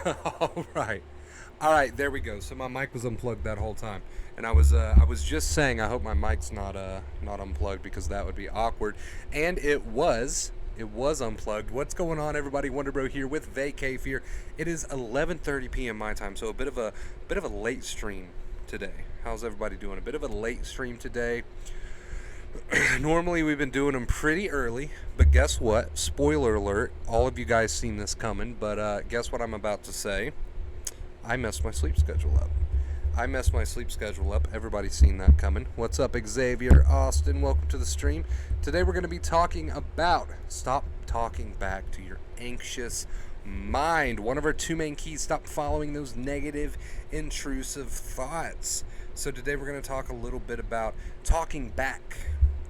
All right. All right, there we go. So my mic was unplugged that whole time, and I was just saying I hope my mic's not unplugged because that would be awkward, and it was unplugged. What's going on, everybody? Wonderbro here with Vacay Fear. It is 11:30 p.m. my time, so a bit of a late stream today. How's everybody doing? A bit of a late stream today. Normally we've been doing them pretty early, but guess what? Spoiler alert! All of you guys seen this coming, but guess what I'm about to say? I messed my sleep schedule up. I messed my sleep schedule up. Everybody's seen that coming. What's up, Xavier Austin? Welcome to the stream. Today we're going to be talking about stop talking back to your anxious mind. One of our two main keys, stop following those negative, intrusive thoughts. So today we're going to talk a little bit about talking back.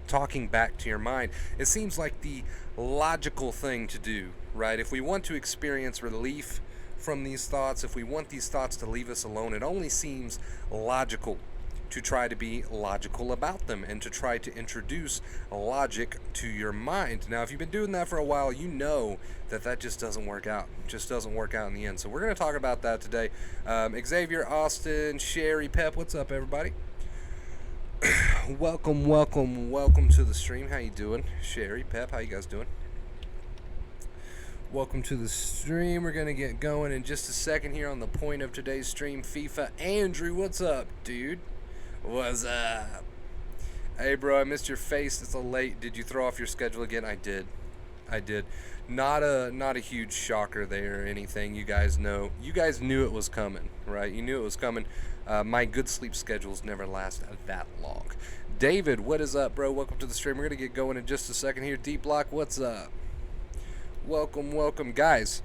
Talking back to your mind. It seems like the logical thing to do, right? If we want to experience relief from these thoughts, if we want these thoughts to leave us alone, it only seems logical to try to be logical about them and to try to introduce logic to your mind. Now, if you've been doing that for a while, you know that that just doesn't work out. It just doesn't work out in the end. So we're going to talk about that today. Xavier, Austin, Sherry, Pep, what's up, everybody? welcome to the stream. How you doing? Sherry, Pep, how you guys doing? Welcome to the stream. We're going to get going in just a second here on the point of today's stream. FIFA. Andrew, what's up, dude? What's up? Hey, bro, I missed your face. It's a late. Did you throw off your schedule again? I did. Not a huge shocker there or anything. You guys know. You guys knew it was coming, right? You knew it was coming. My good sleep schedules never last that long. David, what is up, bro? Welcome to the stream. We're going to get going in just a second here. Deep Block, what's up? Welcome, guys.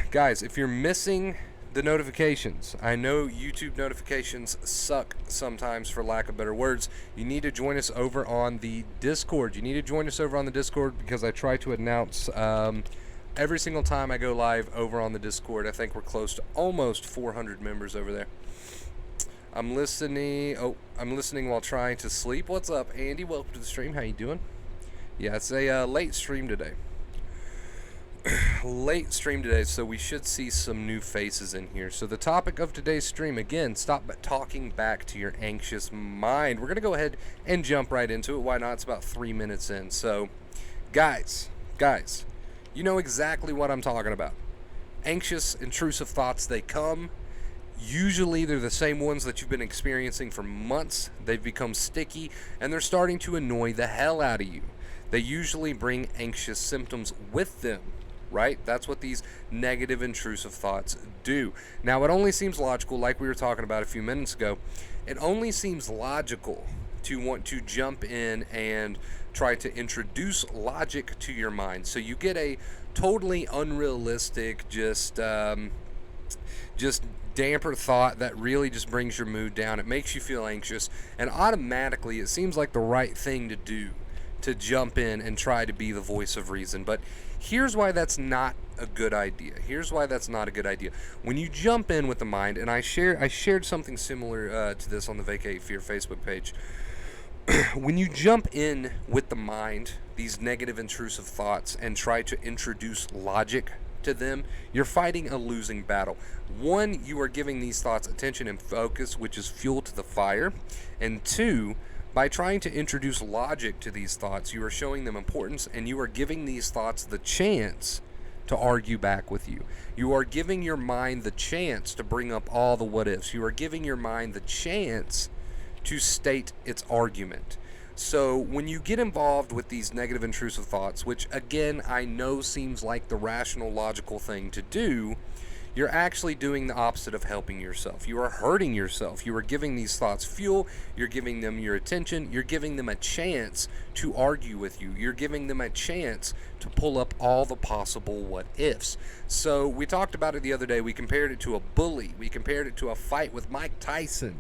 Guys, if you're missing the notifications, I know YouTube notifications suck sometimes, for lack of better words. You need to join us over on the Discord. Because I try to announce every single time I go live over on the Discord. I think we're close to almost 400 members over there. I'm listening while trying to sleep. What's up, Andy? Welcome to the stream. How you doing? Yeah, it's a late stream today. So we should see some new faces in here. So the topic of today's stream, again, stop talking back to your anxious mind. We're going to go ahead and jump right into it. Why not? It's about 3 minutes in. So, guys, you know exactly what I'm talking about. Anxious, intrusive thoughts, they come. Usually they're the same ones that you've been experiencing for months. They've become sticky, and they're starting to annoy the hell out of you. They usually bring anxious symptoms with them, right? That's what these negative, intrusive thoughts do. Now, it only seems logical, like we were talking about a few minutes ago, it only seems logical to want to jump in and try to introduce logic to your mind. So you get a totally unrealistic, just damper thought that really just brings your mood down. It makes you feel anxious, and automatically it seems like the right thing to do, to jump in and try to be the voice of reason. But here's why that's not a good idea. When you jump in with the mind, and I shared something similar to this on the Vacay Fear Facebook page. When you jump in with the mind, these negative, intrusive thoughts, and try to introduce logic to them, you're fighting a losing battle. One, you are giving these thoughts attention and focus, which is fuel to the fire. And two, by trying to introduce logic to these thoughts, you are showing them importance, and you are giving these thoughts the chance to argue back with you. You are giving your mind the chance to bring up all the what ifs. You are giving your mind the chance to state its argument. So when you get involved with these negative, intrusive thoughts, which again I know seems like the rational, logical thing to do, you're actually doing the opposite of helping yourself. You are hurting yourself. You are giving these thoughts fuel. You're giving them your attention. You're giving them a chance to argue with you. You're giving them a chance to pull up all the possible what ifs. So we talked about it the other day. We compared it to a bully. We compared it to a fight with Mike Tyson.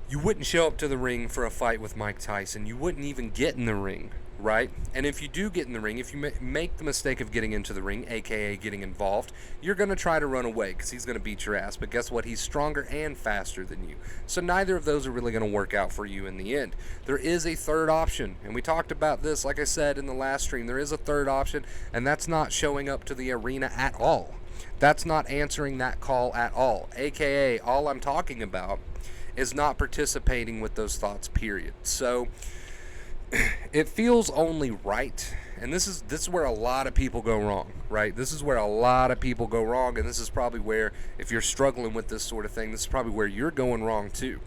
You wouldn't show up to the ring for a fight with Mike Tyson. You wouldn't even get in the ring, right? And if you do get in the ring, if you make the mistake of getting into the ring, aka getting involved, you're going to try to run away because he's going to beat your ass. But guess what? He's stronger and faster than you. So neither of those are really going to work out for you in the end. There is a third option, and we talked about this, like I said in the last stream. There is a third option, and that's not showing up to the arena at all. That's not answering that call at all. AKA, all I'm talking about is not participating with those thoughts, period. So it feels only right, and this is where a lot of people go wrong, right? This is where a lot of people go wrong, and this is probably where, if you're struggling with this sort of thing, this is probably where you're going wrong too.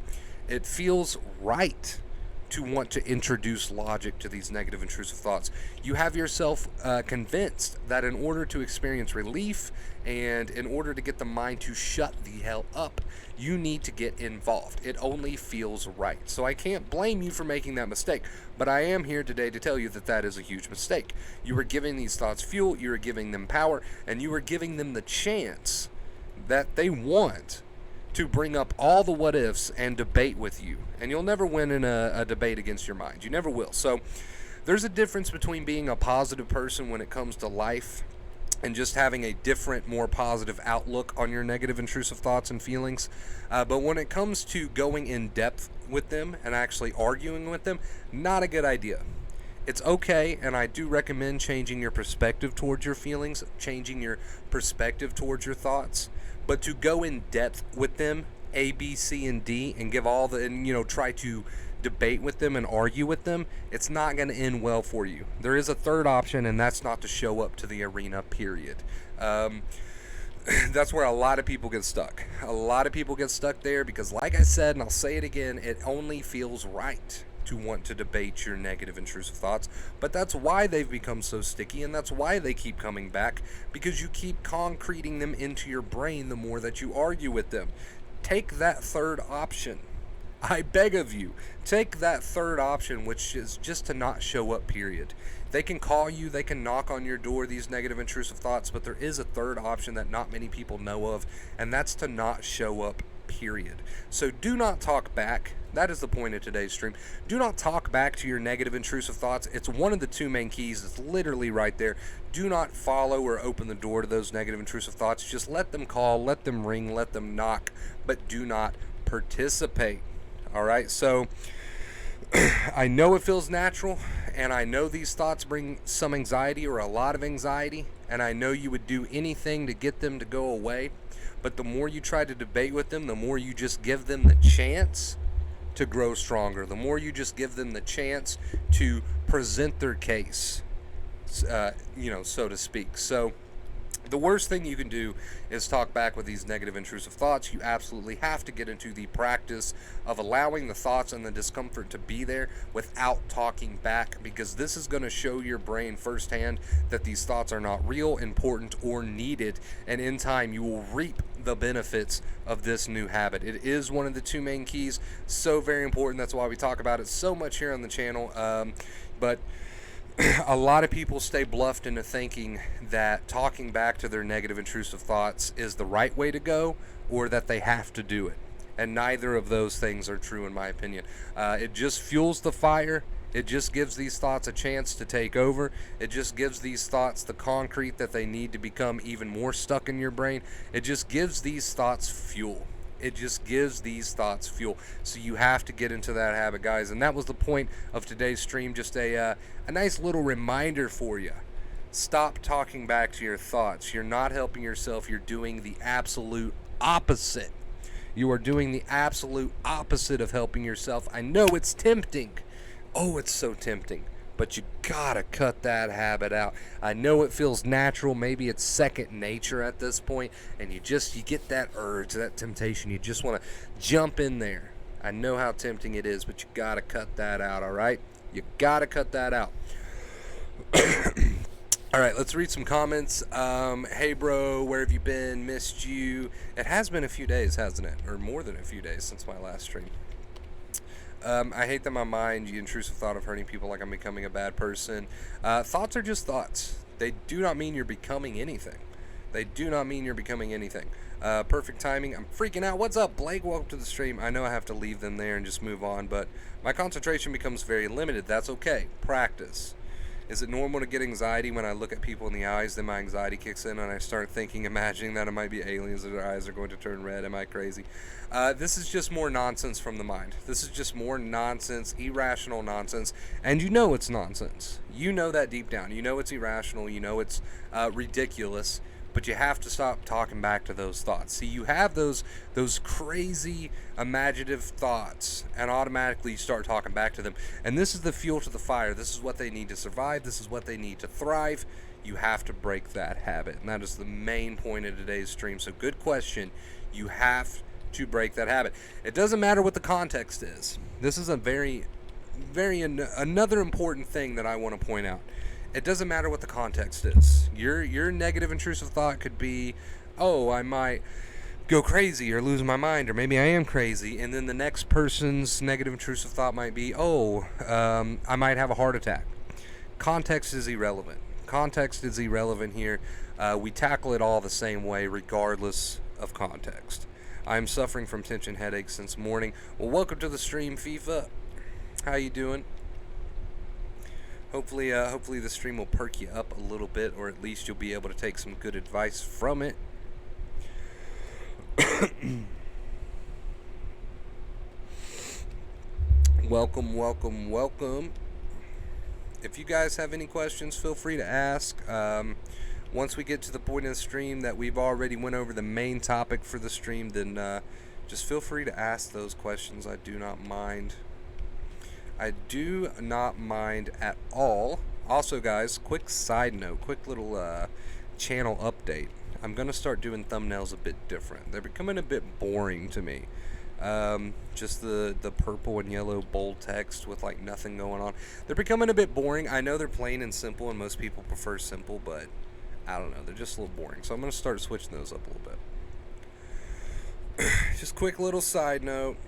It feels right to want to introduce logic to these negative intrusive thoughts. You have yourself convinced that in order to experience relief and in order to get the mind to shut the hell up, you need to get involved. It only feels right. So I can't blame you for making that mistake, but I am here today to tell you that that is a huge mistake. You are giving these thoughts fuel, you are giving them power, and you are giving them the chance that they want to bring up all the what ifs and debate with you. And you'll never win in a debate against your mind. You never will. So there's a difference between being a positive person when it comes to life and just having a different, more positive outlook on your negative intrusive thoughts and feelings. But when it comes to going in depth with them and actually arguing with them, not a good idea. It's okay, and I do recommend changing your perspective towards your feelings, changing your perspective towards your thoughts. But to go in depth with them, A, B, C, and D, and give all the, and try to debate with them and argue with them, it's not going to end well for you. There is a third option, and that's not to show up to the arena, period. That's where a lot of people get stuck. A lot of people get stuck there because, like I said, and I'll say it again, it only feels right to want to debate your negative intrusive thoughts, but that's why they've become so sticky, and that's why they keep coming back, because you keep concreting them into your brain the more that you argue with them. Take that third option. I beg of you, take that third option, which is just to not show up, period. They can call you, they can knock on your door, these negative intrusive thoughts, but there is a third option that not many people know of, and that's to not show up, period. So do not talk back. That is the point of today's stream. Do not talk back to your negative intrusive thoughts. It's one of the two main keys. It's literally right there. Do not follow or open the door to those negative intrusive thoughts. Just let them call, let them ring, let them knock, but do not participate. All right, so I know it feels natural, and I know these thoughts bring some anxiety or a lot of anxiety, and I know you would do anything to get them to go away, but the more you try to debate with them, the more you just give them the chance to grow stronger, the more you just give them the chance to present their case, so to speak. So the worst thing you can do is talk back with these negative intrusive thoughts. You absolutely have to get into the practice of allowing the thoughts and the discomfort to be there without talking back, because this is going to show your brain firsthand that these thoughts are not real, important, or needed, and in time you will reap the benefits of this new habit. It is one of the two main keys, so very important. That's why we talk about it so much here on the channel. But a lot of people stay bluffed into thinking that talking back to their negative intrusive thoughts is the right way to go, or that they have to do it. And neither of those things are true in my opinion. It just fuels the fire. It just gives these thoughts a chance to take over. It just gives these thoughts the concrete that they need to become even more stuck in your brain. It just gives these thoughts fuel. It just gives these thoughts fuel. So you have to get into that habit, guys. And that was the point of today's stream. Just a nice little reminder for you. Stop talking back to your thoughts. You're not helping yourself. You're doing the absolute opposite. You are doing the absolute opposite of helping yourself. I know it's tempting. Oh, it's so tempting. But you gotta cut that habit out. I know it feels natural. Maybe it's second nature at this point, and you get that urge, that temptation. You just want to jump in there. I know how tempting it is, but you gotta cut that out. All right, you gotta cut that out. All right, let's read some comments. Hey bro, where have you been? Missed you. It has been a few days, hasn't it? Or more than a few days since my last stream. I hate that my mind, the intrusive thought of hurting people like I'm becoming a bad person. Thoughts are just thoughts. They do not mean you're becoming anything. They do not mean you're becoming anything. Perfect timing. I'm freaking out. What's up, Blake? Welcome to the stream. I know I have to leave them there and just move on, but my concentration becomes very limited. That's okay. Practice. Is it normal to get anxiety when I look at people in the eyes? Then my anxiety kicks in and I start thinking, imagining that it might be aliens or their eyes are going to turn red. Am I crazy? This is just more nonsense from the mind. This is just more nonsense, irrational nonsense. And you know it's nonsense. You know that deep down. You know it's irrational. You know it's ridiculous. but you have to stop talking back to those thoughts. See, you have those crazy imaginative thoughts, and automatically you start talking back to them. And this is the fuel to the fire. This is what they need to survive. This is what they need to thrive. You have to break that habit, and that is the main point of today's stream. So good question. You have to break that habit. It doesn't matter what the context is. This is a another important thing that I want to point out. It doesn't matter what the context is. Your negative intrusive thought could be, oh, I might go crazy or lose my mind, or maybe I am crazy. And then the next person's negative intrusive thought might be, oh, I might have a heart attack. Context is irrelevant. Context is irrelevant here. We tackle it all the same way regardless of context. I'm suffering from tension headaches since morning. Well, welcome to the stream, FIFA. How you doing? Hopefully the stream will perk you up a little bit, or at least you'll be able to take some good advice from it. Welcome. If you guys have any questions, feel free to ask. Once we get to the point in the stream that we've already went over the main topic for the stream, then just feel free to ask those questions. I do not mind. I do not mind at all. Also, guys, quick side note, quick little channel update. I'm going to start doing thumbnails a bit different. They're becoming a bit boring to me. Just the purple and yellow bold text with like nothing going on. They're becoming a bit boring. I know they're plain and simple, and most people prefer simple, but I don't know. They're just a little boring. So I'm going to start switching those up a little bit. Just quick little side note.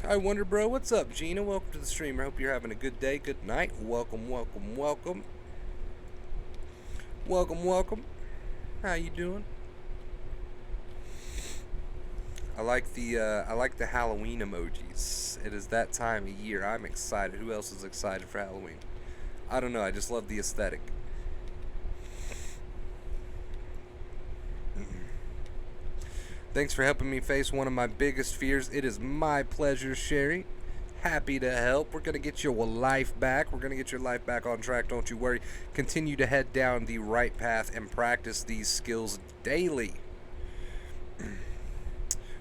Hi, Wonder Bro. What's up, Gina? Welcome to the stream. I hope you're having a good day, good night. Welcome. How you doing? I like the Halloween emojis. It is that time of year. I'm excited. Who else is excited for Halloween? I don't know. I just love the aesthetic. Thanks for helping me face one of my biggest fears. It is my pleasure, Sherry. Happy to help. We're going to get your life back. We're going to get your life back on track. Don't you worry. Continue to head down the right path and practice these skills daily.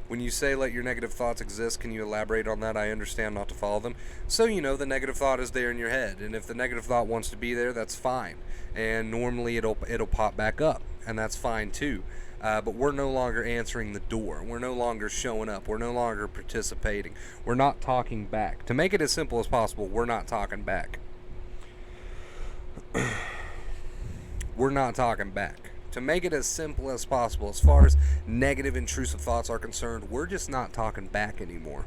When you say let your negative thoughts exist, can you elaborate on that? I understand not to follow them. So you know the negative thought is there in your head. And if the negative thought wants to be there, that's fine. And normally it'll pop back up. And that's fine too. But we're no longer answering the door. We're no longer showing up. We're no longer participating. We're not talking back. To make it as simple as possible, we're not talking back. We're not talking back. To make it as simple as possible, as far as negative intrusive thoughts are concerned, we're just not talking back anymore.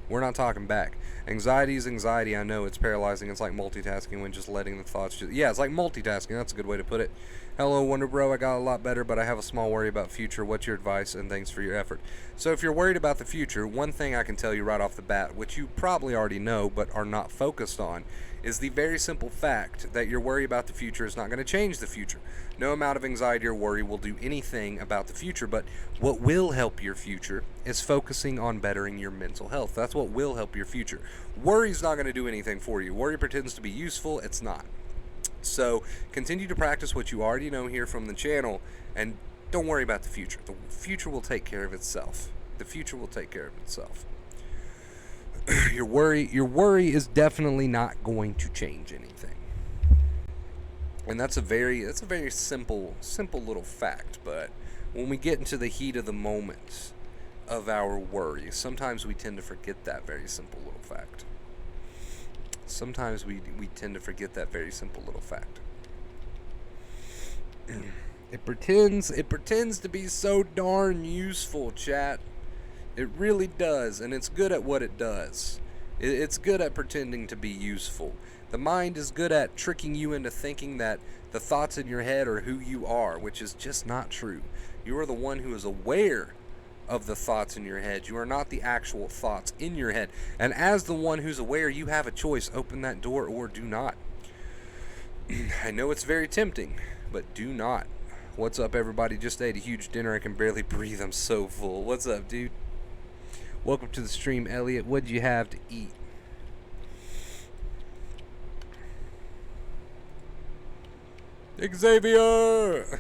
We're not talking back. Anxiety is anxiety. I know it's paralyzing. It's like multitasking when just letting the thoughts yeah, it's like multitasking. That's a good way to put it. Hello, Wonder Bro. I got a lot better, but I have a small worry about future. What's your advice? And thanks for your effort. So if you're worried about the future, one thing I can tell you right off the bat, which you probably already know but are not focused on, is the very simple fact that your worry about the future is not going to change the future. No amount of anxiety or worry will do anything about the future, but what will help your future is focusing on bettering your mental health. That's what will help your future. Worry's not going to do anything for you. Worry pretends to be useful. It's not. So continue to practice what you already know here from the channel, and don't worry about the future. The future will take care of itself. The future will take care of itself. Your worry is definitely not going to change anything. And that's a very simple little fact, but when we get into the heat of the moment of our worry, sometimes we tend to forget that very simple little fact. Sometimes we tend to forget that very simple little fact. It pretends to be so darn useful, chat. It really does, and it's good at what it does. It's good at pretending to be useful. The mind is good at tricking you into thinking that the thoughts in your head are who you are, which is just not true. You are the one who is aware of the thoughts in your head. You are not the actual thoughts in your head. And as the one who's aware, you have a choice. Open that door or do not. I know it's very tempting, but do not. What's up, everybody? Just ate a huge dinner. I can barely breathe. I'm so full. What's up, dude? Welcome to the stream, Elliot. What'd you have to eat? Xavier!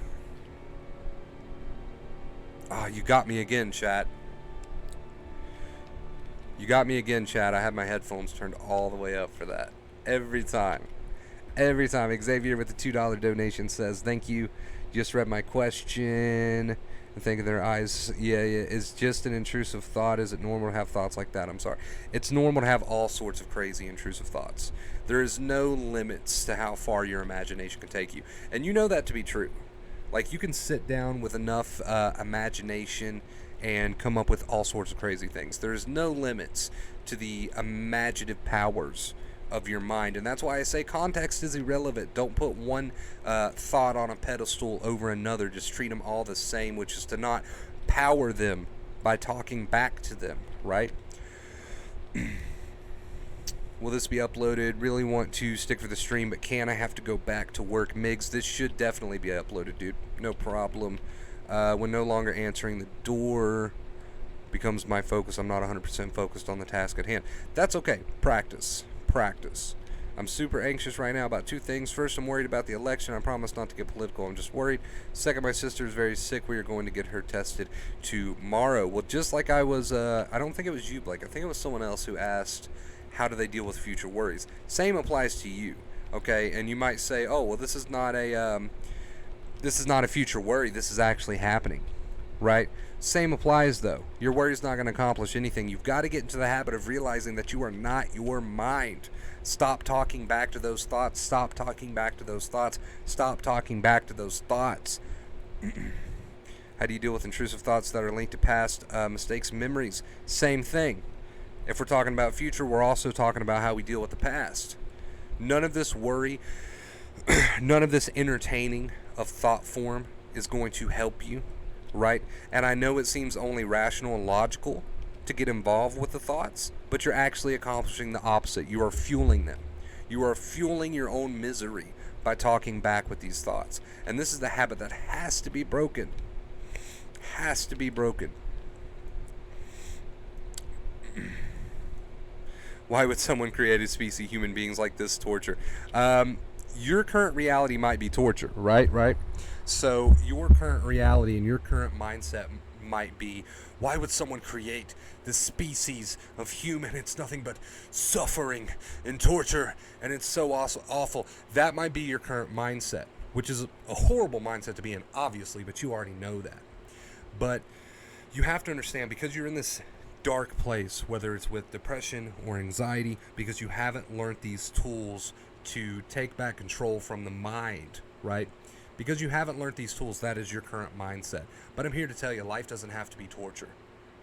Ah, you got me again, chat. You got me again, chat. I have my headphones turned all the way up for that. Every time. Every time. Xavier with the $2 donation says, thank you. Just read my question. And think of their eyes. Yeah. It's just an intrusive thought. Is it normal to have thoughts like that? I'm sorry. It's normal to have all sorts of crazy intrusive thoughts. There is no limits to how far your imagination can take you. And you know that to be true. Like, you can sit down with enough imagination and come up with all sorts of crazy things. There's no limits to the imaginative powers of your mind, and that's why I say context is irrelevant. Don't put one thought on a pedestal over another. Just treat them all the same, which is to not power them by talking back to them, right? Will this be uploaded? Really want to stick for the stream, but can I have to go back to work? Migs, this should definitely be uploaded, dude. No problem. When no longer answering the door becomes my focus, I'm not 100% focused on the task at hand. That's okay. Practice. I'm super anxious right now about two things. First, I'm worried about the election. I promise not to get political. I'm just worried. Second, my sister is very sick. We are going to get her tested tomorrow. Well, just like I was, I don't think it was you, Blake. I think it was someone else who asked, how do they deal with future worries? Same applies to you, okay? And you might say, oh, well, this is not a future worry. This is actually happening, right? Same applies, though. Your worry's not going to accomplish anything. You've got to get into the habit of realizing that you are not your mind. Stop talking back to those thoughts. Stop talking back to those thoughts. Stop talking back to those thoughts. How do you deal with intrusive thoughts that are linked to past mistakes, memories? Same thing. If we're talking about future, we're also talking about how we deal with the past. None of this worry, none of this entertaining of thought form is going to help you, right? And I know it seems only rational and logical to get involved with the thoughts, but you're actually accomplishing the opposite. You are fueling them. You are fueling your own misery by talking back with these thoughts. And this is the habit that has to be broken. Has to be broken. Why would someone create a species, human beings like this, torture? Your current reality might be torture, right? So your current reality and your current mindset might be, why would someone create this species of human? It's nothing but suffering and torture, and it's so awful. That might be your current mindset, which is a horrible mindset to be in, obviously, but you already know that. But you have to understand, because you're in this dark place, whether it's with depression or anxiety, because you haven't learned these tools to take back control from the mind, right? Because you haven't learned these tools, that is your current mindset. But I'm here to tell you, life doesn't have to be torture.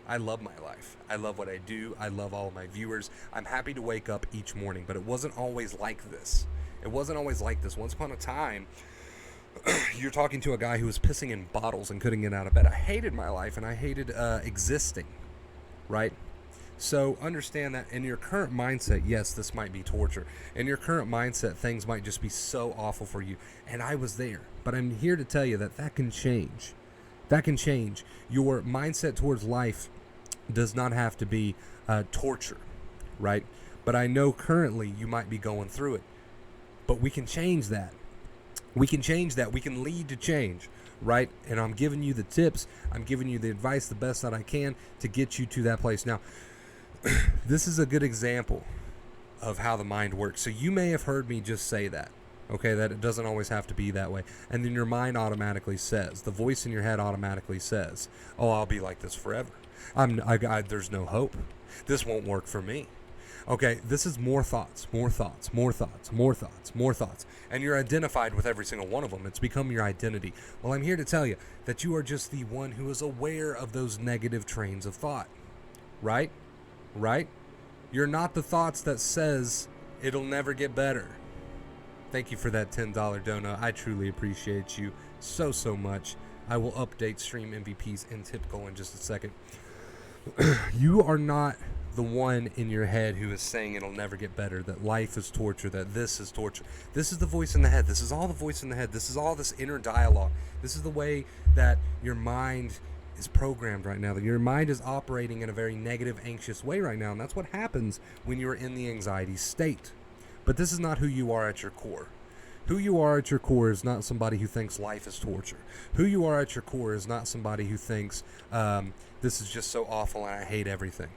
I love my life. I love what I do. I love all of my viewers. I'm happy to wake up each morning, but it wasn't always like this. It wasn't always like this. Once upon a time, you're talking to a guy who was pissing in bottles and couldn't get out of bed. I hated my life, and I hated existing. Right? So understand that in your current mindset, yes, this might be torture. In your current mindset, things might just be so awful for you. And I was there. But I'm here to tell you that can change. That can change. Your mindset towards life does not have to be torture, right? But I know currently you might be going through it. But we can change that. We can change that. We can lead to change. Right? And I'm giving you the tips. I'm giving you the advice the best that I can to get you to that place. Now, this is a good example of how the mind works. So you may have heard me just say that, okay, that it doesn't always have to be that way. And then your mind automatically says, the voice in your head automatically says, oh, I'll be like this forever. There's no hope. This won't work for me. Okay, this is more thoughts. And you're identified with every single one of them. It's become your identity. Well, I'm here to tell you that you are just the one who is aware of those negative trains of thought. Right? You're not the thoughts that says it'll never get better. Thank you for that $10 donut. I truly appreciate you so much. I will update stream MVPs in typical in just a second. You are not the one in your head who is saying it'll never get better, that life is torture, that this is torture. This is the voice in the head. This is all the voice in the head. This is all this inner dialogue. This is the way that your mind is programmed right now, that your mind is operating in a very negative, anxious way right now, and that's what happens when you're in the anxiety state. But this is not who you are at your core. Who you are at your core is not somebody who thinks life is torture. Who you are at your core is not somebody who thinks this is just so awful and I hate everything.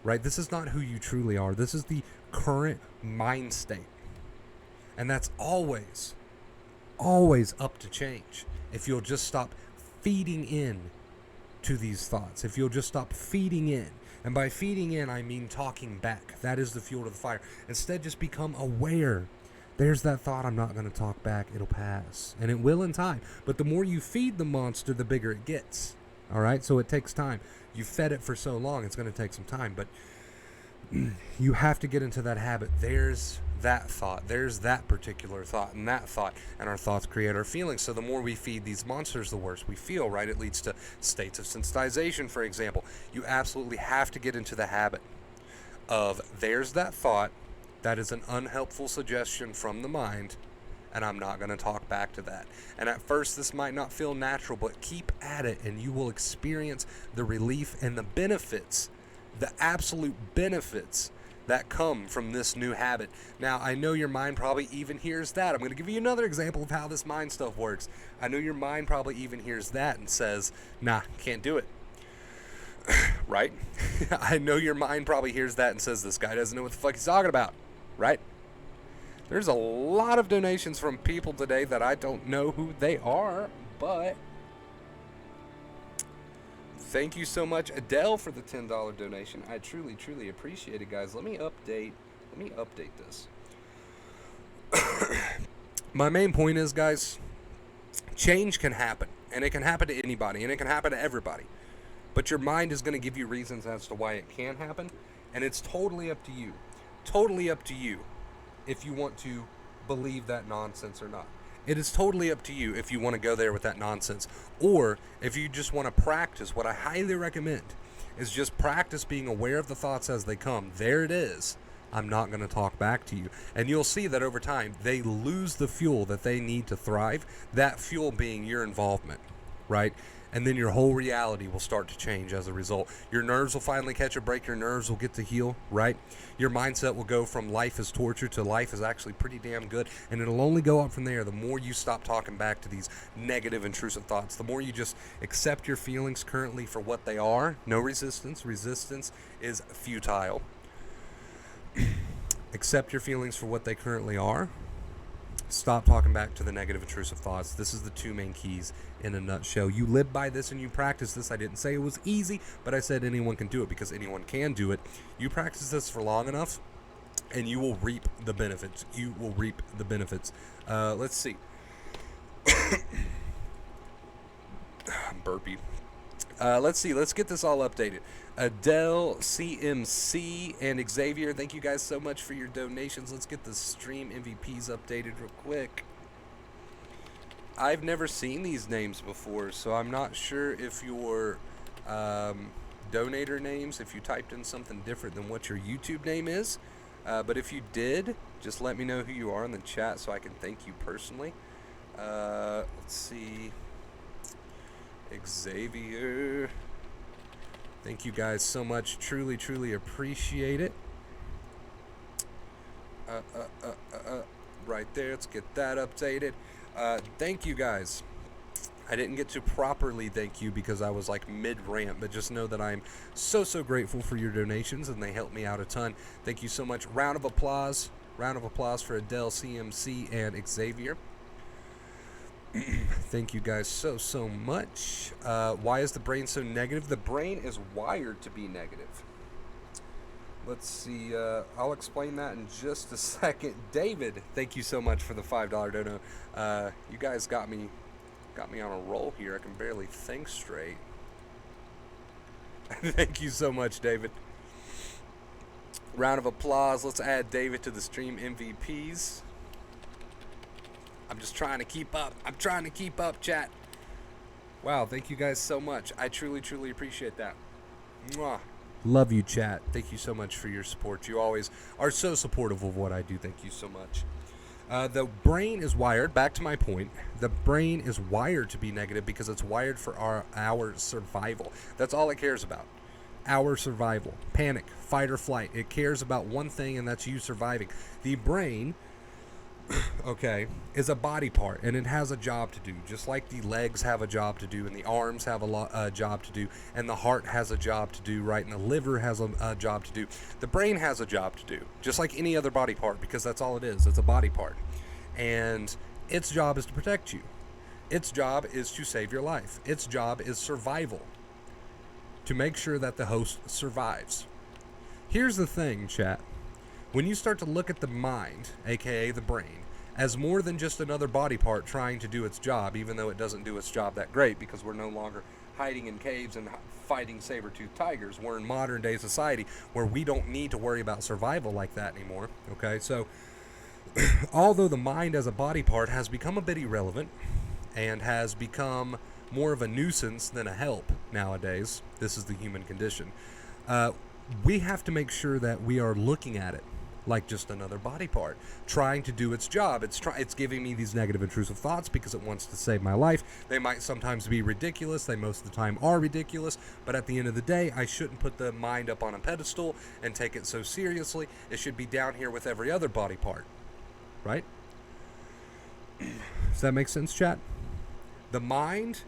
Right? This is not who you truly are. This is the current mind state. And that's always up to change. If you'll just stop feeding in to these thoughts. If you'll just stop feeding in. And by feeding in, I mean talking back. That is the fuel to the fire. Instead, just become aware. There's that thought, I'm not going to talk back. It'll pass. And it will in time. But the more you feed the monster, the bigger it gets. All right? So it takes time. You fed it for so long, it's going to take some time. But you have to get into that habit. There's that thought. There's that particular thought and that thought. And our thoughts create our feelings. So the more we feed these monsters, the worse we feel, right? It leads to states of sensitization, for example. You absolutely have to get into the habit of there's that thought. That is an unhelpful suggestion from the mind. And I'm not going to talk back to that. And at first, this might not feel natural, but keep at it and you will experience the relief and the benefits, the absolute benefits that come from this new habit. Now, I know your mind probably even hears that. I'm going to give you another example of how this mind stuff works. I know your mind probably even hears that and says, nah, can't do it. Right? I know your mind probably hears that and says, this guy doesn't know what the fuck he's talking about. Right? There's a lot of donations from people today that I don't know who they are, but thank you so much, Adele, for the $10 donation. I truly, truly appreciate it, guys. Let me update this. My main point is, guys, change can happen, and it can happen to anybody, and it can happen to everybody. But your mind is going to give you reasons as to why it can happen, and it's totally up to you. Totally up to you if you want to believe that nonsense or not. It is totally up to you if you want to go there with that nonsense. Or if you just want to practice, what I highly recommend is just practice being aware of the thoughts as they come. There it is. I'm not going to talk back to you. And you'll see that over time, they lose the fuel that they need to thrive, that fuel being your involvement, right? And then your whole reality will start to change as a result. Your nerves will finally catch a break. Your nerves will get to heal, right? Your mindset will go from life is torture to life is actually pretty damn good. And it'll only go up from there the more you stop talking back to these negative, intrusive thoughts. The more you just accept your feelings currently for what they are. No resistance. Resistance is futile. Accept your feelings for what they currently are. Stop talking back to the negative, intrusive thoughts. This is the two main keys in a nutshell. You live by this and you practice this. I didn't say it was easy, but I said anyone can do it because anyone can do it. You practice this for long enough, and you will reap the benefits. You will reap the benefits. Let's see. I'm burpy. Let's see. Let's get this all updated. Adele, CMC, and Xavier, thank you guys so much for your donations. Let's get the stream MVPs updated real quick. I've never seen these names before, so I'm not sure if your donator names, if you typed in something different than what your YouTube name is. But if you did, just let me know who you are in the chat so I can thank you personally. Let's see. Xavier. Thank you guys so much. Truly, truly appreciate it. Right there. Let's get that updated. Thank you guys. I didn't get to properly thank you because I was like mid-rant, but just know that I'm so grateful for your donations and they help me out a ton. Thank you so much. Round of applause. Round of applause for Adele, CMC, and Xavier. Thank you guys so much. Why is the brain so negative? The brain is wired to be negative. Let's see. I'll explain that in just a second. David, thank you so much for the $5 dono. You guys got me on a roll here. I can barely think straight. Thank you so much, David. Round of applause. Let's add David to the stream MVPs. I'm just trying to keep up. I'm trying to keep up, chat. Wow, thank you guys so much. I truly, truly appreciate that. Mwah. Love you, chat. Thank you so much for your support. You always are so supportive of what I do. Thank you so much. The brain is wired, back to my point, the brain is wired to be negative because it's wired for our survival. That's all it cares about. Our survival. Panic, fight or flight. It cares about one thing, and that's you surviving. The brain okay, is a body part, and it has a job to do, just like the legs have a job to do, and the arms have a job to do, and the heart has a job to do, right? And the liver has a job to do. The brain has a job to do, just like any other body part, because that's all it is. It's a body part. And its job is to protect you. Its job is to save your life. Its job is survival, to make sure that the host survives. Here's the thing, chat. When you start to look at the mind, aka the brain, as more than just another body part trying to do its job, even though it doesn't do its job that great because we're no longer hiding in caves and fighting saber-toothed tigers. We're in modern day society where we don't need to worry about survival like that anymore. Okay, so although the mind as a body part has become a bit irrelevant and has become more of a nuisance than a help nowadays, this is the human condition, we have to make sure that we are looking at it like just another body part, trying to do its job. It's giving me these negative intrusive thoughts because it wants to save my life. They might sometimes be ridiculous. They most of the time are ridiculous. But at the end of the day, I shouldn't put the mind up on a pedestal and take it so seriously. It should be down here with every other body part. Right? Does that make sense, chat? The mind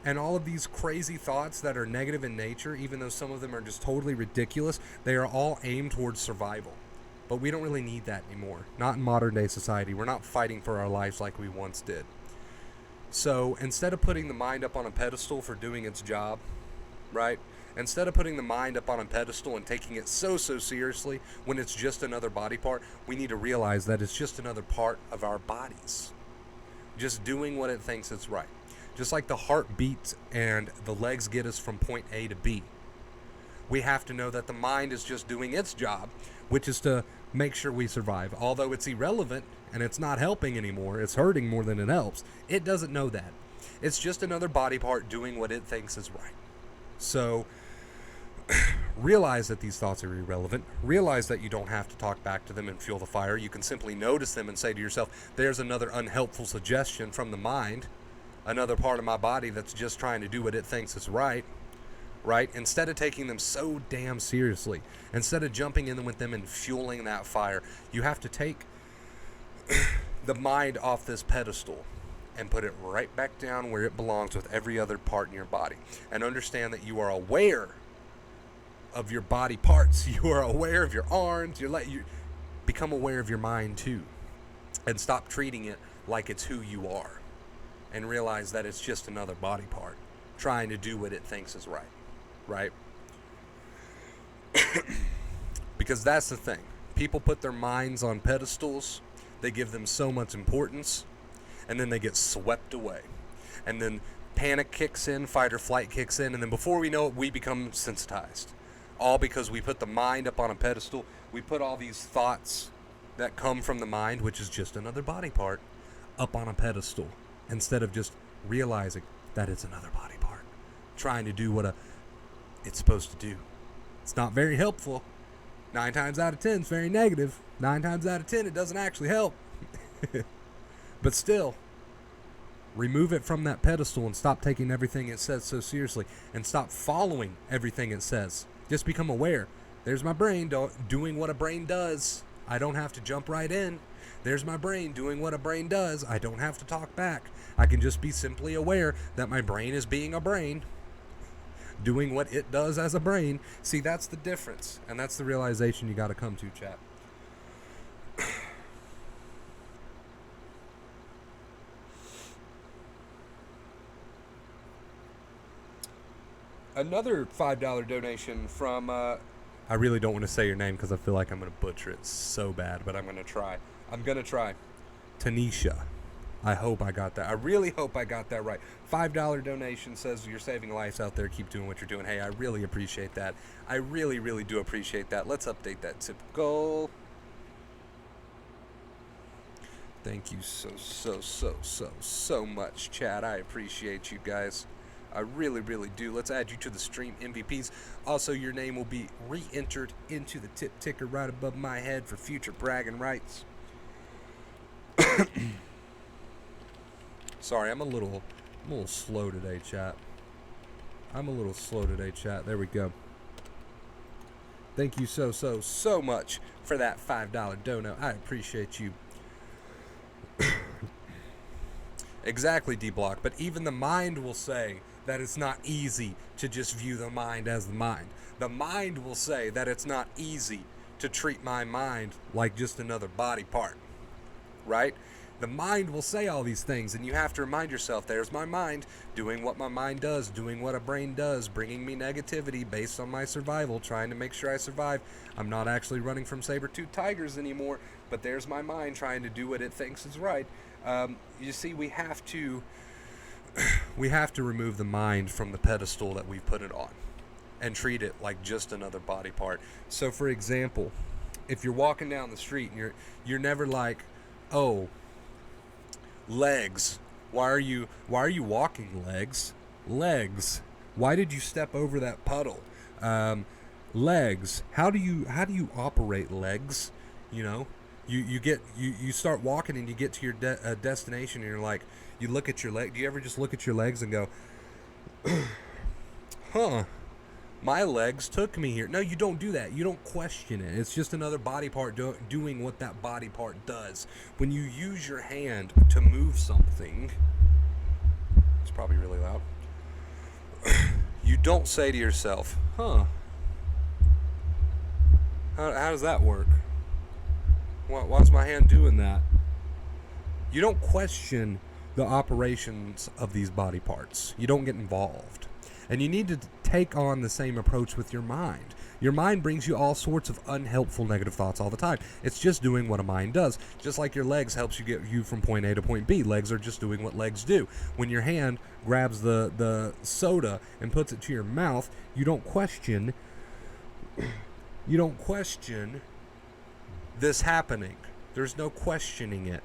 and all of these crazy thoughts that are negative in nature, even though some of them are just totally ridiculous, they are all aimed towards survival. But we don't really need that anymore. Not in modern day society. We're not fighting for our lives like we once did. So instead of putting the mind up on a pedestal for doing its job, right? Instead of putting the mind up on a pedestal and taking it so seriously when it's just another body part, we need to realize that it's just another part of our bodies. Just doing what it thinks it's right. Just like the heart beats and the legs get us from point A to B. We have to know that the mind is just doing its job, which is to make sure we survive. Although it's irrelevant and it's not helping anymore, it's hurting more than it helps, it doesn't know that. It's just another body part doing what it thinks is right. So realize that these thoughts are irrelevant. Realize that you don't have to talk back to them and fuel the fire. You can simply notice them and say to yourself, there's another unhelpful suggestion from the mind, another part of my body that's just trying to do what it thinks is right. Right? Instead of taking them so damn seriously, instead of jumping in with them and fueling that fire, you have to take the mind off this pedestal and put it right back down where it belongs with every other part in your body. And understand that you are aware of your body parts. You are aware of your arms. You become aware of your mind too. And stop treating it like it's who you are. And realize that it's just another body part trying to do what it thinks is right. Right? Because that's the thing. People put their minds on pedestals. They give them so much importance. And then they get swept away. And then panic kicks in, fight or flight kicks in. And then before we know it, we become sensitized. All because we put the mind up on a pedestal. We put all these thoughts that come from the mind, which is just another body part, up on a pedestal. Instead of just realizing that it's another body part. Trying to do what it's supposed to do. It's not very helpful. 9 times out of 10 it's very negative. 9 times out of 10 it doesn't actually help. But still, remove it from that pedestal and stop taking everything it says so seriously and stop following everything it says. Just become aware. There's my brain doing what a brain does. I don't have to jump right in. There's my brain doing what a brain does. I don't have to talk back. I can just be simply aware that my brain is being a brain, doing what it does as a brain. See, that's the difference. And that's the realization you got to come to, chat. Another $5 donation from, I really don't want to say your name because I feel like I'm going to butcher it so bad, but I'm going to try. Tanisha. I hope I got that. I really hope I got that right. $5 donation says you're saving lives out there. Keep doing what you're doing. Hey, I really appreciate that. I really, really do appreciate that. Let's update that tip goal. Thank you so much, chat. I appreciate you guys. I really, really do. Let's add you to the stream MVPs. Also, your name will be re-entered into the tip ticker right above my head for future bragging rights. Sorry, I'm a little slow today, chat. There we go. Thank you so much for that $5 dono. I appreciate you. Exactly, D-Block. But even the mind will say that it's not easy to just view the mind as the mind. The mind will say that it's not easy to treat my mind like just another body part, right? The mind will say all these things, and you have to remind yourself, there's my mind doing what my mind does, doing what a brain does, bringing me negativity based on my survival, trying to make sure I survive. I'm not actually running from saber-toothed tigers anymore, but there's my mind trying to do what it thinks is right. You see, we have to remove the mind from the pedestal that we've put it on and treat it like just another body part. So, for example, if you're walking down the street and you're never like, oh, legs, why are you walking, legs, why did you step over that puddle, legs, how do you operate legs, you know? You start walking and you get to your destination and you're like, you look at your leg. Do you ever just look at your legs and go, huh, my legs took me here? No, you don't do that. You don't question it. It's just another body part doing what that body part does. When you use your hand to move something, it's probably really loud, you don't say to yourself, huh, how does that work? Why's my hand doing that? You don't question the operations of these body parts. You don't get involved. And you need to take on the same approach with your mind. Your mind brings you all sorts of unhelpful negative thoughts all the time. It's just doing what a mind does. Just like your legs helps you get you from point A to point B. Legs are just doing what legs do. When your hand grabs the soda and puts it to your mouth, you don't question this happening. There's no questioning it.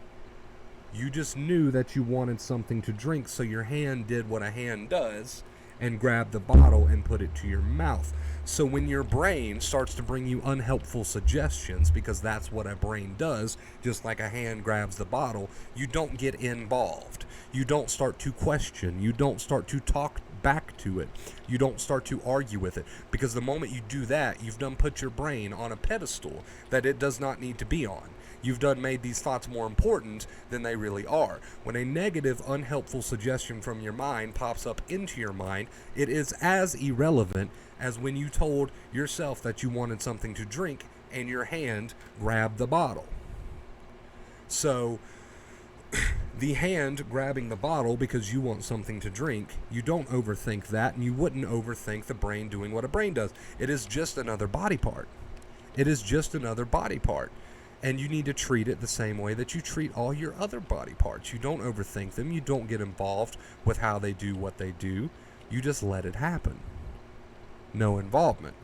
You just knew that you wanted something to drink, so your hand did what a hand does and grabbed the bottle and put it to your mouth. So when your brain starts to bring you unhelpful suggestions, because that's what a brain does, just like a hand grabs the bottle, you don't get involved. You don't start to question. You don't start to talk back to it. You don't start to argue with it, because the moment you do that, you've done put your brain on a pedestal that it does not need to be on. You've done made these thoughts more important than they really are. When a negative, unhelpful suggestion from your mind pops up into your mind, it is as irrelevant as when you told yourself that you wanted something to drink and your hand grabbed the bottle. So, the hand grabbing the bottle because you want something to drink, you don't overthink that, and you wouldn't overthink the brain doing what a brain does. It is just another body part. It is just another body part. And you need to treat it the same way that you treat all your other body parts. You don't overthink them. You don't get involved with how they do what they do. You just let it happen. No involvement.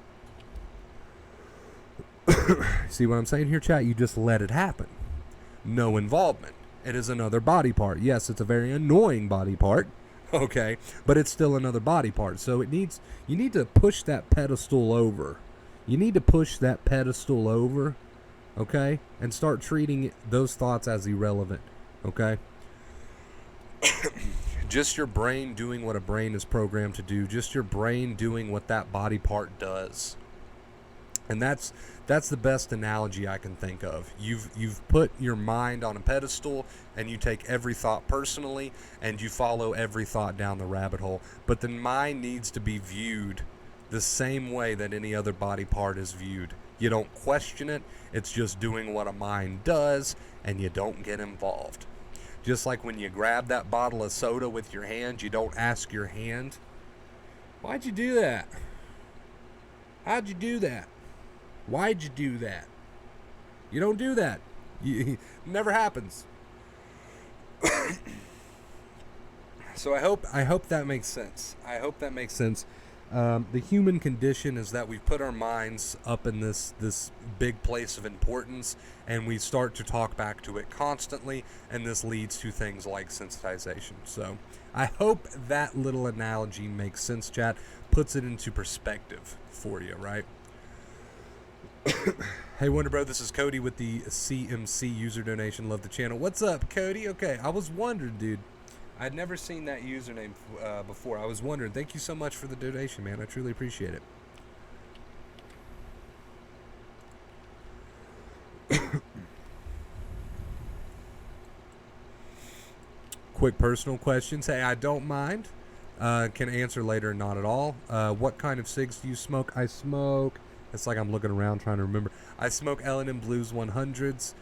See what I'm saying here, chat? You just let it happen. No involvement. It is another body part. Yes, it's a very annoying body part, okay, but it's still another body part. So you need to push that pedestal over. You need to push that pedestal over, okay, and start treating those thoughts as irrelevant, okay? Just your brain doing what a brain is programmed to do. Just your brain doing what that body part does. And that's the best analogy I can think of. You've put your mind on a pedestal, and you take every thought personally, and you follow every thought down the rabbit hole. But the mind needs to be viewed the same way that any other body part is viewed. You don't question it. It's just doing what a mind does, and you don't get involved. Just like when you grab that bottle of soda with your hand, you don't ask your hand, "Why'd you do that? How'd you do that? Why'd you do that?" You don't do that. It never happens. So I hope that makes sense. I hope that makes sense. The human condition is that we put our minds up in this big place of importance, and we start to talk back to it constantly, and this leads to things like sensitization. So I hope that little analogy makes sense, chat, puts it into perspective for you, right? Hey Wonder Bro, this is Cody with the CMC user donation. Love the channel. What's up, Cody? Okay, I was wondering, dude. I'd never seen that username before. I was wondering. Thank you so much for the donation, man. I truly appreciate it. quick personal questions. Hey, I don't mind. Can answer later, not at all. What kind of cigs do you smoke? I smoke. It's like I'm looking around trying to remember. I smoke L&M Blues 100s.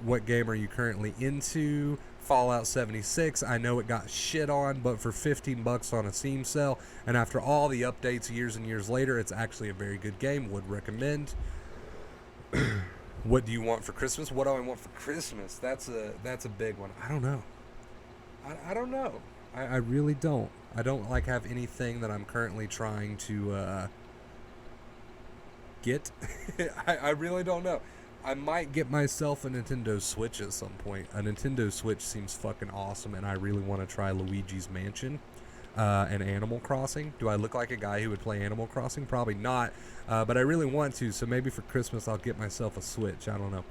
What game are you currently into? Fallout 76. I know it got shit on, but for $15 on a Steam sale, and after all the updates years and years later, it's actually a very good game. Would recommend. What do you want for Christmas? What do I want for Christmas? That's a big one. I don't know. I don't know. I really don't. I don't like have anything that I'm currently trying to get. I really don't know. I might get myself a Nintendo Switch at some point. A Nintendo Switch seems fucking awesome, and I really want to try Luigi's Mansion and Animal Crossing. Do I look like a guy who would play Animal Crossing? Probably not, but I really want to, so maybe for Christmas I'll get myself a Switch. I don't know.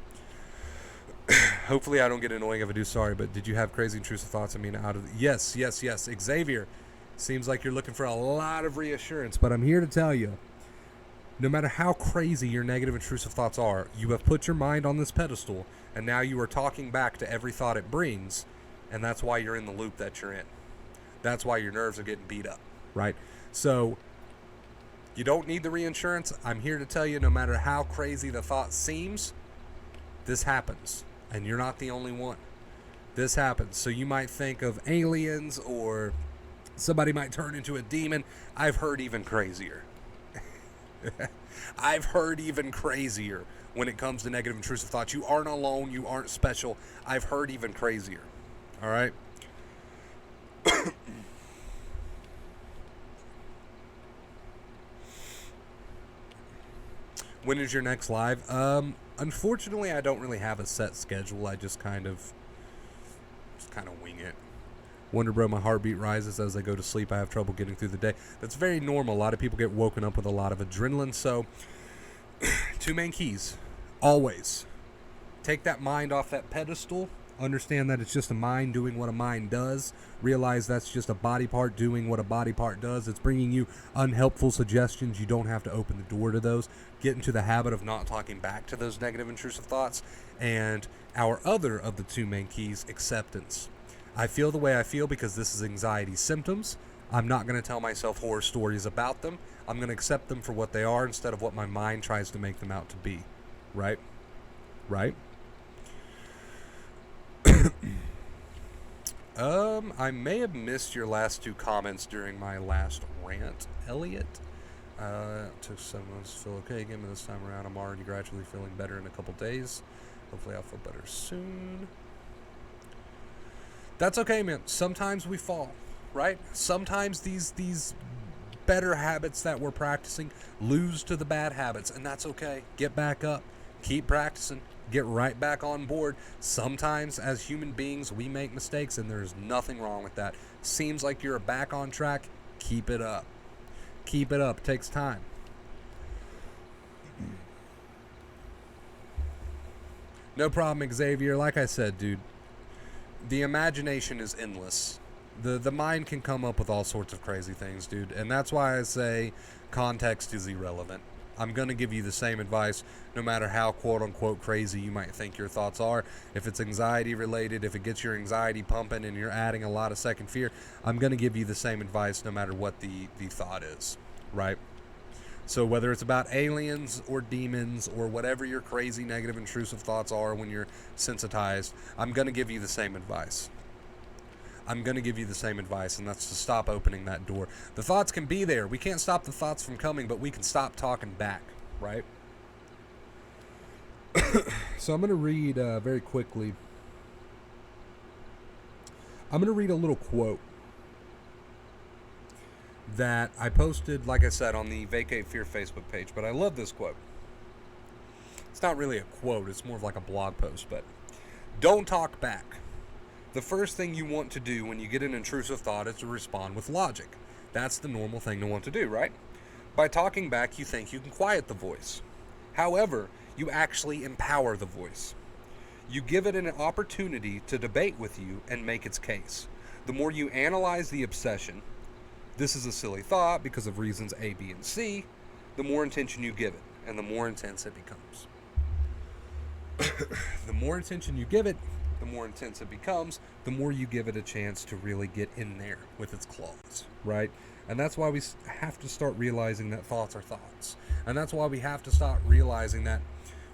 Hopefully I don't get annoying if I do. Sorry, but did you have crazy intrusive thoughts? I mean, yes. Xavier, seems like you're looking for a lot of reassurance, but I'm here to tell you, no matter how crazy your negative intrusive thoughts are, you have put your mind on this pedestal, and now you are talking back to every thought it brings, and that's why you're in the loop that you're in. That's why your nerves are getting beat up, right? So you don't need the reinsurance. I'm here to tell you, no matter how crazy the thought seems, this happens, and you're not the only one. This happens. So you might think of aliens, or somebody might turn into a demon. I've heard even crazier. I've heard even crazier when it comes to negative intrusive thoughts. You aren't alone. You aren't special. I've heard even crazier. All right? When is your next live? Unfortunately, I don't really have a set schedule. I just kind of wing it. Wonder Bro, my heartbeat rises as I go to sleep. I have trouble getting through the day. That's very normal. A lot of people get woken up with a lot of adrenaline. So, two main keys. Always. Take that mind off that pedestal. Understand that it's just a mind doing what a mind does. Realize that's just a body part doing what a body part does. It's bringing you unhelpful suggestions. You don't have to open the door to those. Get into the habit of not talking back to those negative intrusive thoughts. And our other of the two main keys, acceptance. I feel the way I feel because this is anxiety symptoms. I'm not going to tell myself horror stories about them. I'm going to accept them for what they are instead of what my mind tries to make them out to be. Right? Right? I may have missed your last two comments during my last rant, Elliot. Took 7 months to feel okay again, but this time around I'm already gradually feeling better in a couple days. Hopefully I'll feel better soon. That's okay, man. Sometimes we fall, right? Sometimes these better habits that we're practicing lose to the bad habits, and that's okay. Get back up. Keep practicing. Get right back on board. Sometimes, as human beings, we make mistakes, and there's nothing wrong with that. Seems like you're back on track. Keep it up. Keep it up. It takes time. No problem, Xavier. Like I said, dude, the imagination is endless. The mind can come up with all sorts of crazy things, dude. And that's why I say context is irrelevant. I'm going to give you the same advice no matter how quote-unquote crazy you might think your thoughts are. If it's anxiety related, if it gets your anxiety pumping and you're adding a lot of second fear, I'm going to give you the same advice no matter what the thought is, right? So whether it's about aliens or demons or whatever your crazy negative intrusive thoughts are when you're sensitized, I'm going to give you the same advice. I'm going to give you the same advice, and that's to stop opening that door. The thoughts can be there. We can't stop the thoughts from coming, but we can stop talking back, right? So I'm going to read very quickly. I'm going to read a little quote that I posted, like I said, on the Vacate Fear Facebook page, but I love this quote. It's not really a quote. It's more of like a blog post, but don't talk back. The first thing you want to do when you get an intrusive thought is to respond with logic. That's the normal thing to want to do, right? By talking back, you think you can quiet the voice. However, you actually empower the voice. You give it an opportunity to debate with you and make its case. The more you analyze the obsession, this is a silly thought because of reasons A, B, and C, the more attention you give it, and the more intense it becomes. The more attention you give it, the more intense it becomes, the more you give it a chance to really get in there with its claws, right? And that's why we have to start realizing that thoughts are thoughts. And that's why we have to start realizing that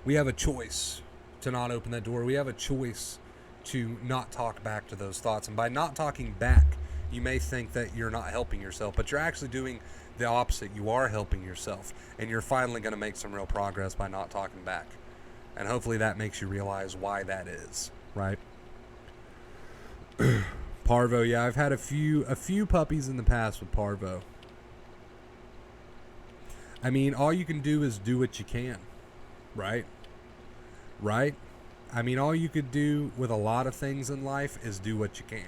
we have a choice to not open that door. We have a choice to not talk back to those thoughts. And by not talking back, you may think that you're not helping yourself, but you're actually doing the opposite. You are helping yourself, and you're finally going to make some real progress by not talking back. And hopefully that makes you realize why that is, right? Parvo, yeah, I've had a few puppies in the past with Parvo. I mean, all you can do is do what you can, right? Right? I mean, all you could do with a lot of things in life is do what you can.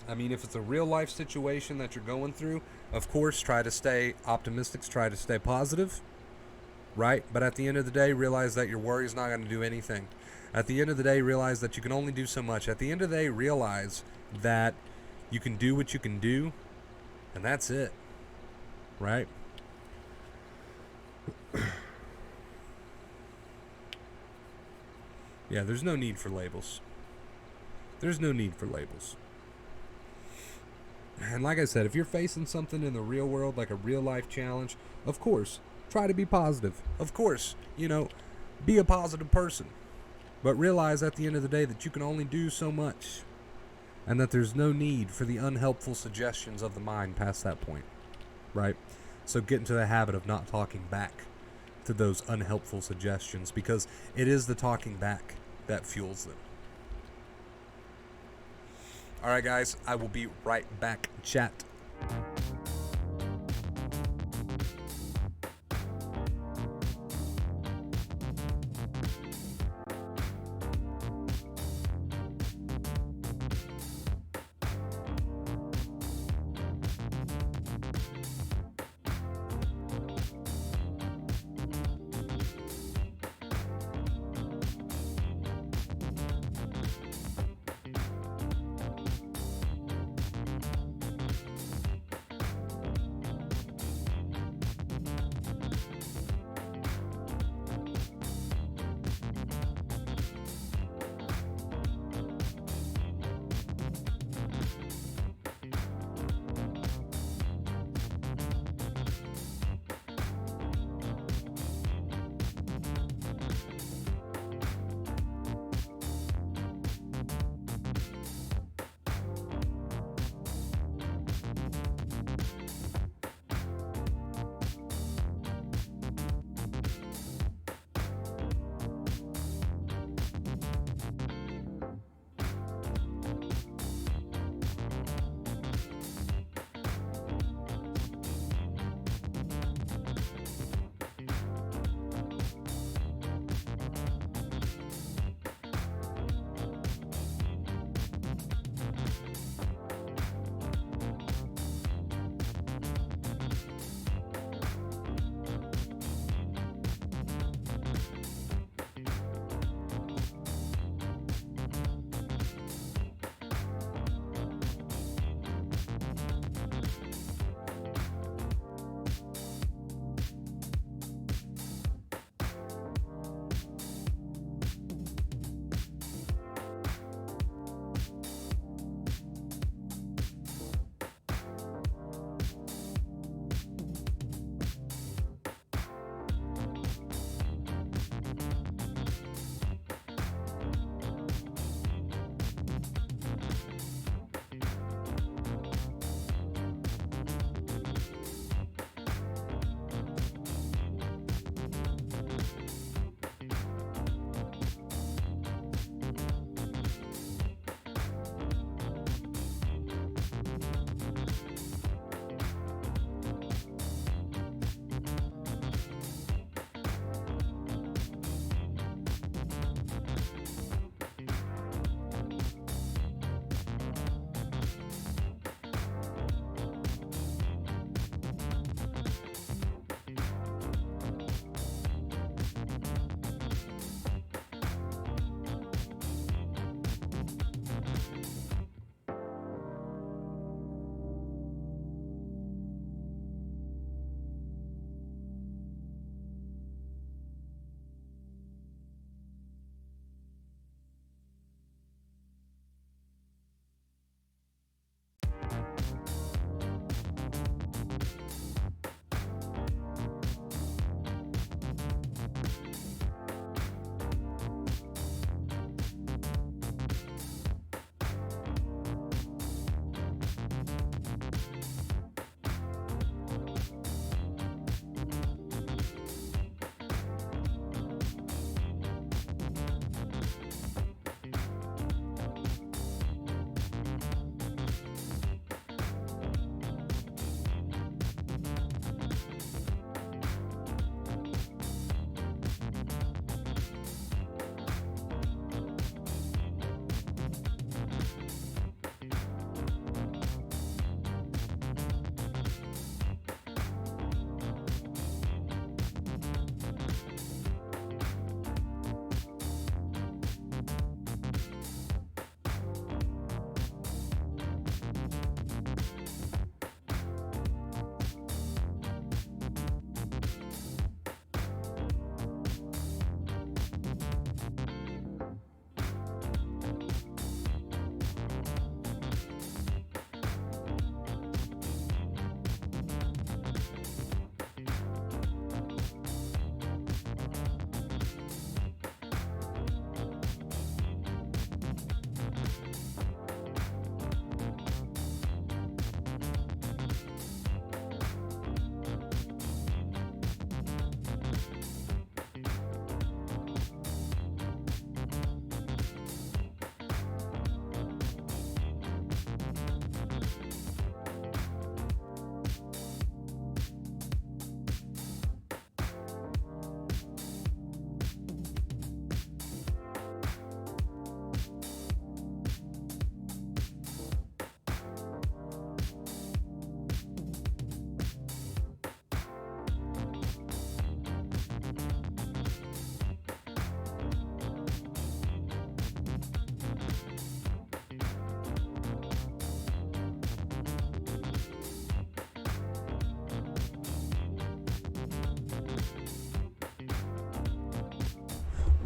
I mean, if it's a real life situation that you're going through, of course, try to stay optimistic, try to stay positive, right? But at the end of the day, realize that your worry is not going to do anything. At the end of the day, realize that you can only do so much. At the end of the day, realize that you can do what you can do, and that's it, right? Yeah, there's no need for labels. There's no need for labels. And like I said, if you're facing something in the real world, like a real life challenge, of course, try to be positive. Of course, be a positive person. But realize at the end of the day that you can only do so much. And that there's no need for the unhelpful suggestions of the mind past that point. Right? So get into the habit of not talking back to those unhelpful suggestions, because it is the talking back that fuels them. Alright guys, I will be right back, chat.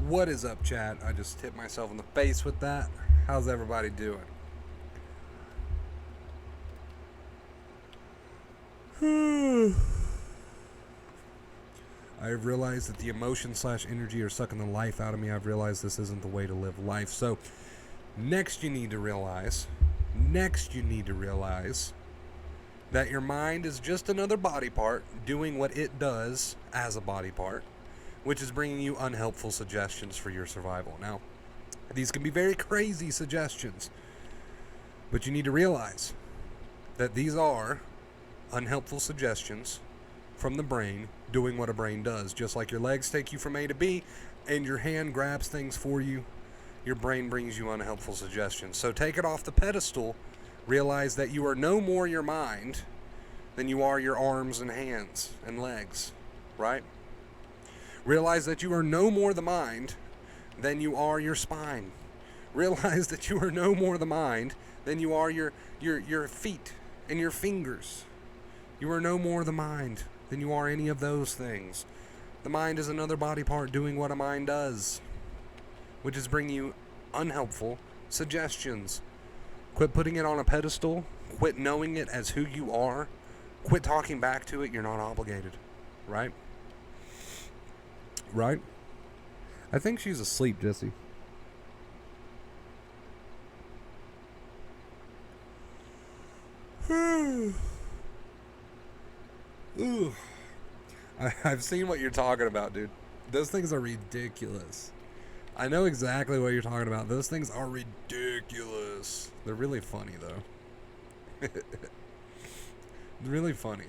What is up, chat? I just hit myself in the face with that. How's everybody doing? I've realized that the emotion/energy are sucking the life out of me. I've realized this isn't the way to live life. So, next you need to realize that your mind is just another body part doing what it does as a body part, which is bringing you unhelpful suggestions for your survival. Now, these can be very crazy suggestions, but you need to realize that these are unhelpful suggestions from the brain doing what a brain does. Just like your legs take you from A to B and your hand grabs things for you, your brain brings you unhelpful suggestions. So take it off the pedestal. Realize that you are no more your mind than you are your arms and hands and legs, right? Realize that you are no more the mind than you are your spine. Realize that you are no more the mind than you are your feet and your fingers. You are no more the mind than you are any of those things. The mind is another body part doing what a mind does, which is bring you unhelpful suggestions. Quit putting it on a pedestal. Quit knowing it as who you are. Quit talking back to it. You're not obligated. Right? Right? I think she's asleep, Jesse. Ooh. I've seen what you're talking about, dude. Those things are ridiculous. I know exactly what you're talking about. Those things are ridiculous. They're really funny, though. They're really funny.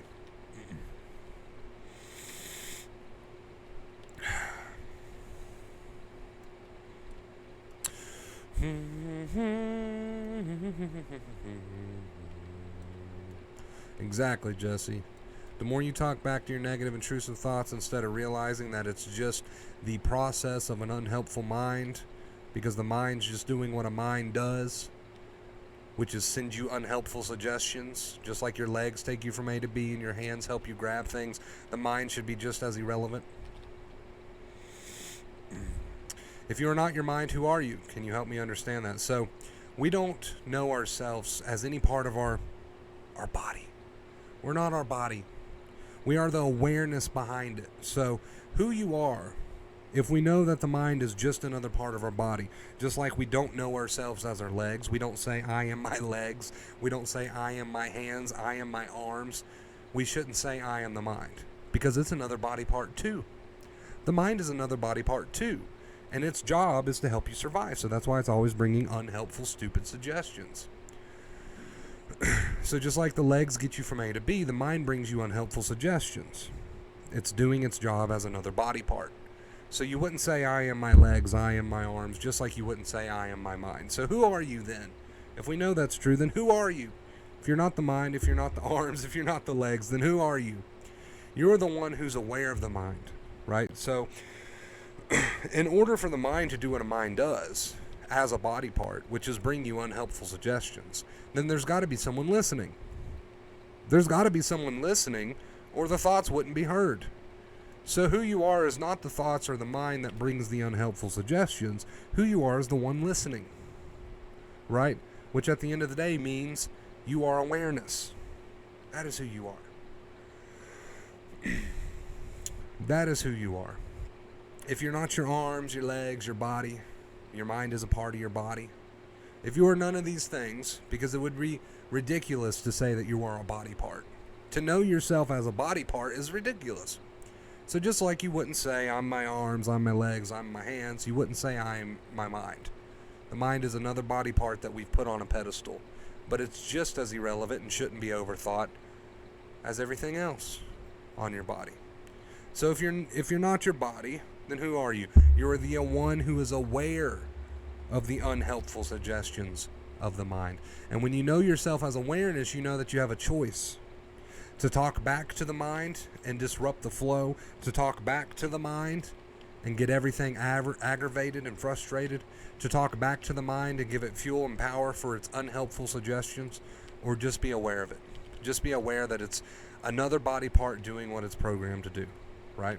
Exactly, Jesse. The more you talk back to your negative, intrusive thoughts instead of realizing that it's just the process of an unhelpful mind, because the mind's just doing what a mind does, which is send you unhelpful suggestions. Just like your legs take you from A to B and your hands help you grab things, the mind should be just as irrelevant. If you are not your mind, who are you? Can you help me understand that? So, we don't know ourselves as any part of our body. We're not our body. We are the awareness behind it. So, who you are, if we know that the mind is just another part of our body, just like we don't know ourselves as our legs, we don't say, I am my legs, we don't say, I am my hands, I am my arms, we shouldn't say, I am the mind, because it's another body part too. The mind is another body part too, and its job is to help you survive, so that's why it's always bringing unhelpful, stupid suggestions. So just like the legs get you from A to B, the mind brings you unhelpful suggestions. It's doing its job as another body part. So you wouldn't say, I am my legs, I am my arms, just like you wouldn't say, I am my mind. So who are you then? If we know that's true, then who are you? If you're not the mind, if you're not the arms, if you're not the legs, then who are you? You're the one who's aware of the mind, right? So in order for the mind to do what a mind does as a body part, which is bring you unhelpful suggestions, then there's got to be someone listening. There's got to be someone listening, or the thoughts wouldn't be heard. So who you are is not the thoughts or the mind that brings the unhelpful suggestions. Who you are is the one listening, right? Which at the end of the day means you are awareness. That is who you are. That is who you are. If you're not your arms, your legs, your body, your mind is a part of your body. If you are none of these things, because it would be ridiculous to say that you are a body part. To know yourself as a body part is ridiculous. So just like you wouldn't say, I'm my arms, I'm my legs, I'm my hands, you wouldn't say, I am my mind. The mind is another body part that we've put on a pedestal. But it's just as irrelevant and shouldn't be overthought as everything else on your body. So if you're not your body, then who are you? You're the one who is aware of the unhelpful suggestions of the mind. And when you know yourself as awareness, you know that you have a choice to talk back to the mind and disrupt the flow, to talk back to the mind and get everything aggravated and frustrated, to talk back to the mind and give it fuel and power for its unhelpful suggestions, or just be aware of it. Just be aware that it's another body part doing what it's programmed to do, right?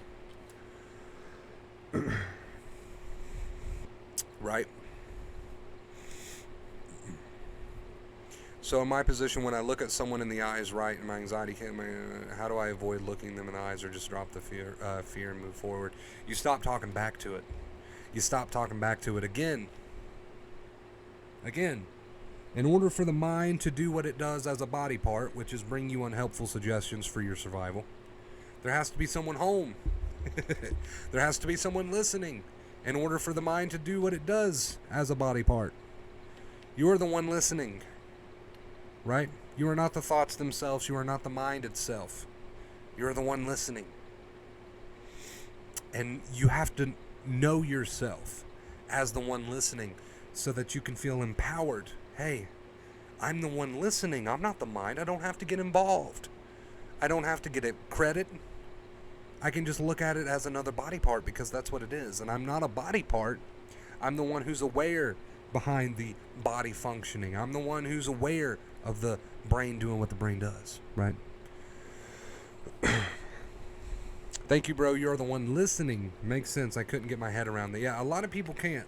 right? So in my position, when I look at someone in the eyes, right, and my anxiety came, how do I avoid looking them in the eyes or just drop the fear and move forward? You stop talking back to it. You stop talking back to it again. In order for the mind to do what it does as a body part, which is bring you unhelpful suggestions for your survival, there has to be someone home. There has to be someone listening in order for the mind to do what it does as a body part. You are the one listening. Right? You are not the thoughts themselves. You are not the mind itself. You are the one listening. And you have to know yourself as the one listening so that you can feel empowered. Hey, I'm the one listening. I'm not the mind. I don't have to get involved. I don't have to get it credit. I can just look at it as another body part because that's what it is. And I'm not a body part. I'm the one who's aware behind the body functioning. I'm the one who's aware of the brain doing what the brain does, right? Thank you, bro. You're the one listening. Makes sense. I couldn't get my head around that. Yeah, a lot of people can't.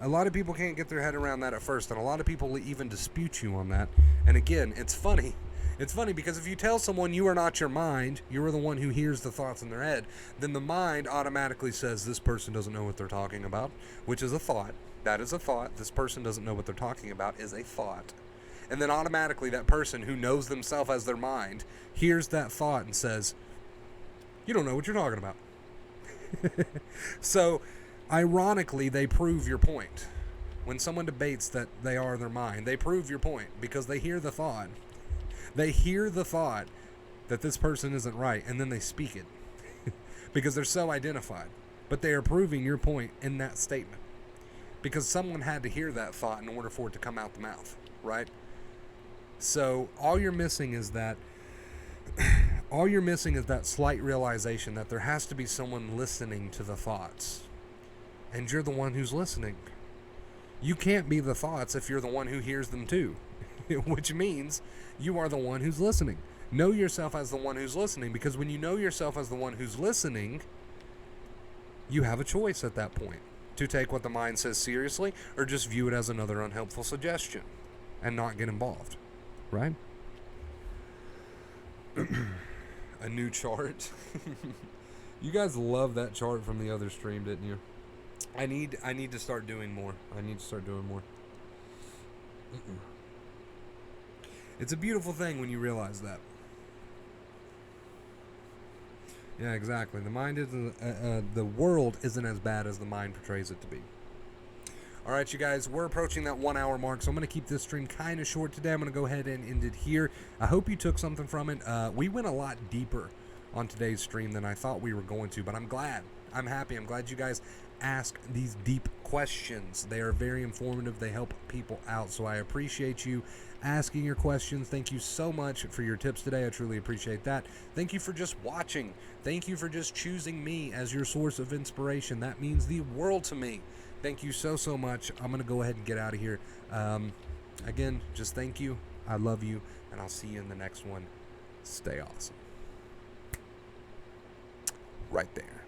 A lot of people can't get their head around that at first, and a lot of people even dispute you on that. And again, it's funny. It's funny because if you tell someone you are not your mind, you are the one who hears the thoughts in their head, then the mind automatically says this person doesn't know what they're talking about, which is a thought. That is a thought. This person doesn't know what they're talking about is a thought. And then automatically that person who knows themselves as their mind hears that thought and says, you don't know what you're talking about. So, ironically, they prove your point. When someone debates that they are their mind, they prove your point because they hear the thought. They hear the thought that this person isn't right, and then they speak it because they're so identified. But they are proving your point in that statement because someone had to hear that thought in order for it to come out the mouth, right? So all you're missing is that slight realization that there has to be someone listening to the thoughts, and you're the one who's listening. You can't be the thoughts if you're the one who hears them too, which means you are the one who's listening. Know yourself as the one who's listening, because when you know yourself as the one who's listening, you have a choice at that point to take what the mind says seriously or just view it as another unhelpful suggestion and not get involved, right? A new chart. You guys love that chart from the other stream, didn't you? I need to start doing more. It's a beautiful thing when you realize that. Yeah, exactly. The mind isn't. The world isn't as bad as the mind portrays it to be. All right, you guys, we're approaching that 1 hour mark, so I'm going to keep this stream kind of short today. I'm going to go ahead and end it here. I hope you took something from it. We went a lot deeper on today's stream than I thought we were going to, but I'm glad. I'm happy. I'm glad you guys ask these deep questions. They are very informative. They help people out, so I appreciate you asking your questions. Thank you so much for your tips today. I truly appreciate that. Thank you for just watching. Thank you for just choosing me as your source of inspiration. That means the world to me. Thank you so much. I'm going to go ahead and get out of here. Again, just thank you. I love you, and I'll see you in the next one. Stay awesome. Right there.